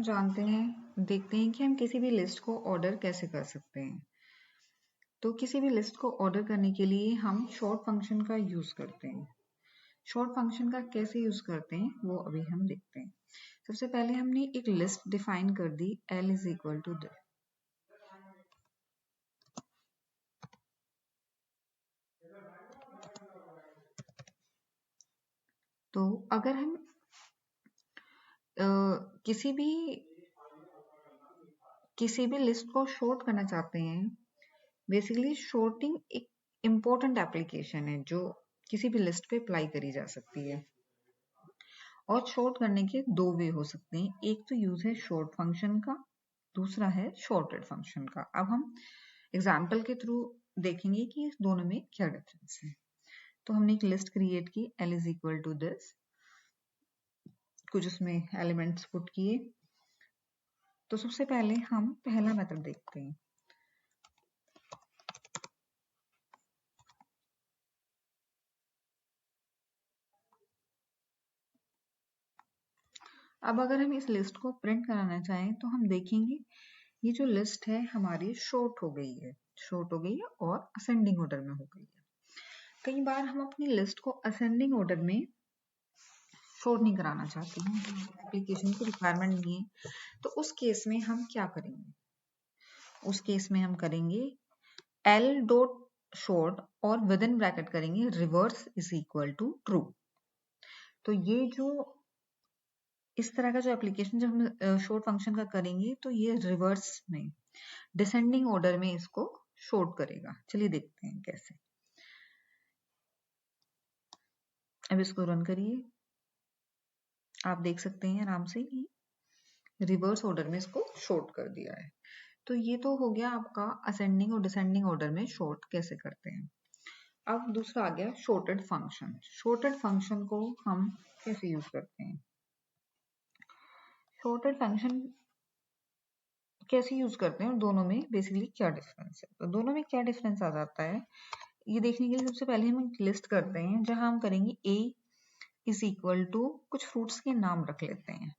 जानते हैं देखते हैं कि हम किसी भी लिस्ट को ऑर्डर कैसे कर सकते हैं। तो किसी भी लिस्ट को ऑर्डर करने के लिए हम शॉर्ट फंक्शन का यूज करते हैं। शॉर्ट फंक्शन का कैसे यूज करते हैं वो अभी हम देखते हैं। सबसे पहले हमने एक लिस्ट डिफाइन कर दी L is equal to this. तो अगर हम किसी भी लिस्ट को शॉर्ट करना चाहते हैं, बेसिकली शॉर्टिंग एक इम्पोर्टेंट एप्लीकेशन है जो किसी भी लिस्ट पे अप्लाई करी जा सकती है। और शॉर्ट करने के दो वे हो सकते हैं, एक तो यूज है शॉर्ट फंक्शन का, दूसरा है शॉर्टेड फंक्शन का। अब हम एग्जाम्पल के थ्रू देखेंगे कि इस दोनों में क्या डिफरेंस है। तो हमने एक लिस्ट क्रिएट की L is equal to this, कुछ उसमें एलिमेंट्स पुट किए। तो सबसे पहले हम पहला मेथड देखते हैं। अब अगर हम इस लिस्ट को प्रिंट कराना चाहें तो हम देखेंगे ये जो लिस्ट है हमारी शॉर्ट हो गई है और असेंडिंग ऑर्डर में हो गई है। कई बार हम अपनी लिस्ट को असेंडिंग ऑर्डर में शॉर्ट नहीं कराना चाहते हैं, एप्लीकेशन की रिक्वायरमेंट नहीं है। तो उस केस में हम क्या करेंगे? उस केस में हम करेंगे L डॉट शॉर्ट और विद इन ब्रैकेट करेंगे reverse is equal to true. तो ये जो इस तरह का जो एप्लीकेशन जब हम शॉर्ट फंक्शन का करेंगे तो ये रिवर्स में डिसेंडिंग ऑर्डर में इसको शॉर्ट करेगा। चलिए देखते हैं कैसे। अब इसको रन करिए, आप देख सकते हैं आराम से कि रिवर्स ऑर्डर में इसको शॉर्ट कर दिया है। तो ये तो हो गया आपका असेंडिंग और डिसेंडिंग ऑर्डर में शॉर्ट कैसे करते हैं। अब दूसरा आ गया शॉर्टेड फंक्शन। शॉर्टेड फंक्शन को हम कैसे यूज करते हैं? शॉर्टेड फंक्शन कैसे यूज करते हैं और दोनों में बेसिकली क्या डिफरेंस है? तो दोनों में क्या डिफरेंस आ जाता है ये देखने के लिए सबसे पहले हम एक लिस्ट करते हैं जहां हम करेंगे A इज इक्वल टू कुछ फ्रूट्स के नाम रख लेते हैं।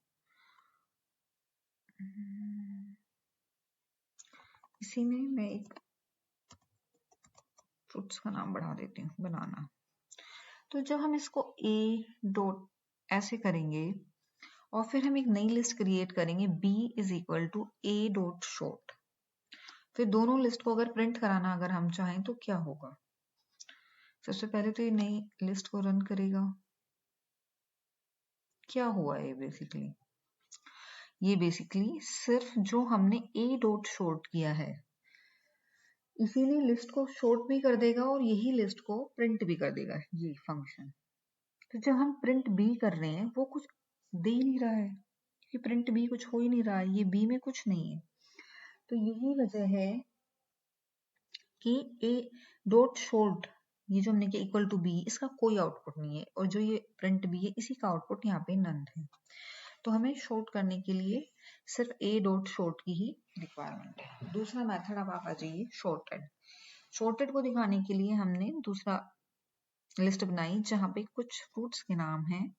इसी में मैं एक फ्रूट्स का नाम बढ़ा देती हूँ, बनाना। तो जब हम इसको A डॉट ऐसे करेंगे और फिर हम एक नई लिस्ट क्रिएट करेंगे B is equal to A dot sort. फिर दोनों लिस्ट को अगर प्रिंट कराना अगर हम चाहें तो क्या होगा? सबसे पहले तो ये नई लिस्ट को रन करेगा। क्या हुआ है बेसिकली? ये बेसिकली सिर्फ जो हमने A डॉट शॉर्ट किया है इसीलिए लिस्ट को शॉर्ट भी कर देगा और यही लिस्ट को प्रिंट भी कर देगा ये फंक्शन। तो जब हम प्रिंट B कर रहे हैं वो कुछ दे ही नहीं रहा है, क्योंकि प्रिंट B कुछ हो ही नहीं रहा है, ये B में कुछ नहीं है। तो यही वजह है कि A डॉट शॉर्ट ये जो हमने किया इक्वल टू B इसका कोई आउटपुट नहीं है और जो ये प्रिंट B है इसी का आउटपुट यहाँ पे नन है। तो हमें शॉर्ट करने के लिए सिर्फ A डॉट शॉर्ट की ही रिक्वायरमेंट है। दूसरा मेथड अब आप आ जाइए शॉर्टेड। शॉर्टेड को दिखाने के लिए हमने दूसरा लिस्ट बनाई जहां पे कुछ फ्रूट्स के नाम हैं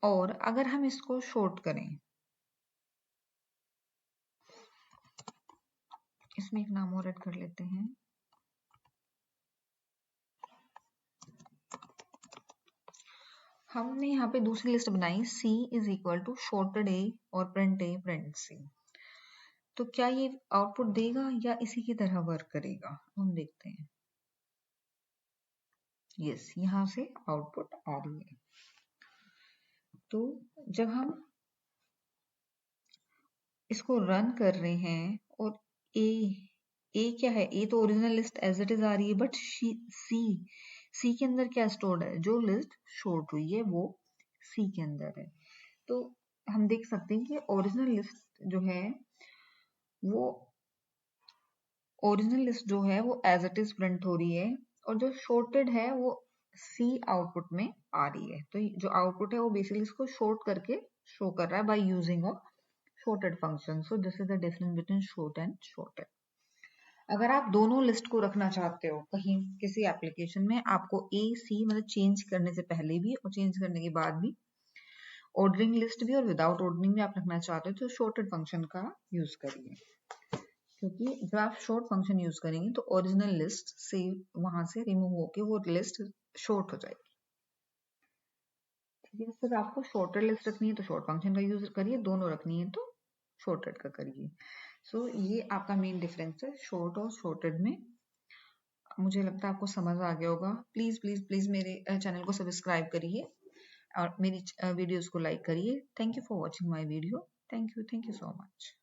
और अगर हम इसको शॉर्ट करें, इसमें एक नाम और ऐड कर लेते हैं। हमने यहाँ पे दूसरी लिस्ट बनाई C is equal to sorted A और प्रिंट A प्रिंट C। तो क्या ये आउटपुट देगा या इसी की तरह वर्क करेगा? हम देखते हैं। यस, यहाँ से आउटपुट आ रही है। तो जब हम इसको रन कर रहे हैं और ए क्या है? ए तो original list as it is आ रही है, बट सी के अंदर क्या स्टोर्ड है? जो लिस्ट शॉर्ट हुई है वो सी के अंदर है। तो हम देख सकते हैं कि ओरिजिनल लिस्ट जो है वो एज इट इज प्रिंट हो रही है और जो शॉर्टेड है वो सी आउटपुट में आ रही है। तो जो आउटपुट है वो बेसिकली इसको शॉर्ट करके शो कर रहा है by using of shorted function. So this is the difference between short and shorted. अगर आप दोनों लिस्ट को रखना चाहते हो कहीं किसी एप्लीकेशन में, आपको A C मतलब चेंज करने से पहले भी और चेंज करने के बाद भी ऑर्डरिंग लिस्ट भी और विदाउट ऑर्डरिंग भी आप रखना चाहते हो तो शॉर्टेड फंक्शन का यूज करिए, क्योंकि जब आप शॉर्ट फंक्शन यूज करेंगे तो ओरिजिनल लिस्ट से वहां से रिमूव होके वो लिस्ट शॉर्ट हो जाएगी। ठीक है, सर आपको शॉर्टेड लिस्ट रखनी है तो शॉर्ट फंक्शन का यूज करिए, दोनों रखनी है तो शॉर्टेड का करिए। सो ये आपका मेन डिफरेंस है शॉर्ट और शॉर्टेड में। मुझे लगता है आपको समझ आ गया होगा। प्लीज प्लीज प्लीज मेरे चैनल को सब्सक्राइब करिए और मेरी वीडियोस को लाइक करिए। Thank you for watching my video. Thank you so much.